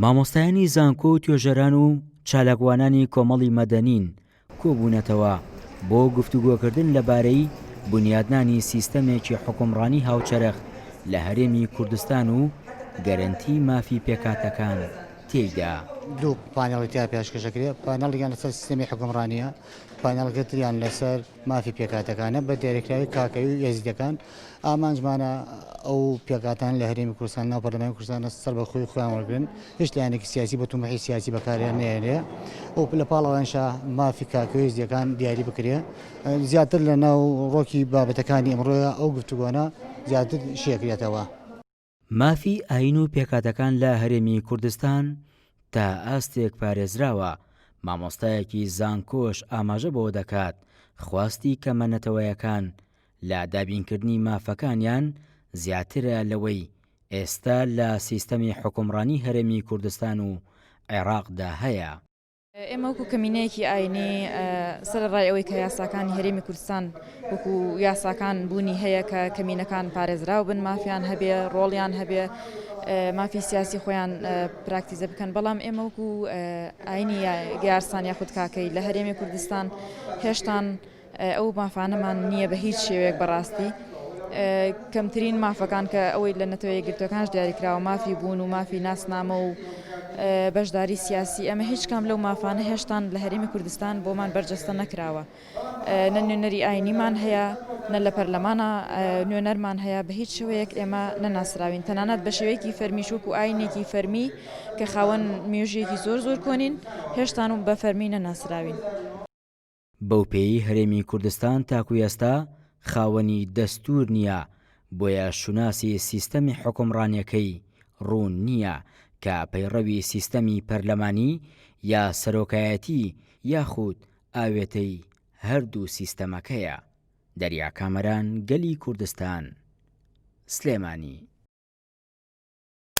مامۆستایانی زانکۆ و توێژەران و چالاکوانانی کۆمەڵی مەدەنین کۆبوونەتەوە بۆ گفتوگۆکردن لەبارەی بنیادنانی سیستەمێکی حکومڕانی هاوچەرخ لە هەرێمی کوردستان و گەرنتی مافی پێکاتەکان تێیدا. دوو پانێڵی پێشکەشەکرێ، پانێڵیان لەسەر سیستەمی حکومڕانیە، پانێڵگەتریان لەسەر مافی پێکاتەکانە بە دایرەکراوی کاکەوی و یەزیدەکان. ئامانجمانە ئەو پێکاتان لە هەرێمی کوردستان ناو پەرلەمانی کوردستان سەر بە خۆی خۆیان وەرگرن، هیچ لایەنێکی سیاسی بە تومەحی سیاسی بەکاریان نێنێ و لە پاڵەوانشا مافی کاکەوی یەزیدەکان دیاری بکرێ. زیاتر لە ناو ڕۆکی بابەتەکانی ئەمڕۆیە ئەو گفتوگۆانە زیاتر شێکرێتەوە. مافی ئاین و پێکاتەکان لە هەرێمی کوردستان تا ئاستێک پارێزراوە. مامۆستایەکی زانکۆش ئاماژە بەوە دەکات خواستی کەمەنەتەوەیەکان لە دابینکردنی مافەکانیان زیاترە لەوەی ئێستا لە سیستەمی حکومڕانی هەرێمی کوردستان و عێراقدا هەیە. ئێمە وەکو کەمینەیەکی ئاینی سەرڕای ئەوەی کە یاساکانی هەرێمی کوردستان وەکو یاساکان بوونی هەیە کە کەمینەکان پارێزراو بن، مافیان هەبێ، ڕۆڵیان هەبێ، مافی سیاسی خۆیان پراکتیزە بکەن. بەڵام ئێمە وەکو ئاینی گیارسان یاخود کاکەی لە هەرێمی کوردستان هێشتان ئەو مافانەمان نییە بە هیچ شێوەیەک بەڕاستی. کەمترین مافەکان کە ئەوەی لە نەتەوەی گرتوەکانش دیاریکراوە مافی بوون و مافی ناسنامە و بەشداری سیاسی، ئەمە هیچ کام لەو مافانە هێشتان لە هەرێمی کوردستان بۆمان بەرجەستە نەکراوە. نە نوێنەری ئاینیمان هەیە، نە لە پەرلەمانە نوێنەرمان هەیە، بە هیچ شێوەیەک ئێمە نەناسراوین، تەنانەت بە شێوەیەکی فەرمیش وەکو ئاینێکی فەرمی کە خاوەن مێژویەکی زۆر کۆنین هێشتان و بە فەرمی نەناسراوین. بەو پێی هەرێمی کوردستان تاکو ئێستا خاوەنی دەستور نییە، بۆیە شوناسی سیستەمی حکومڕانیەکەی ڕوون نییە کە پەیڕەوی سیستەمی پەرلەمانی یا سەرۆکایەتی یاخود ئاوێتەی هەردوو سیستەمەکەیە. دەریا کامەران، گەلی کوردستان، سلێمانی.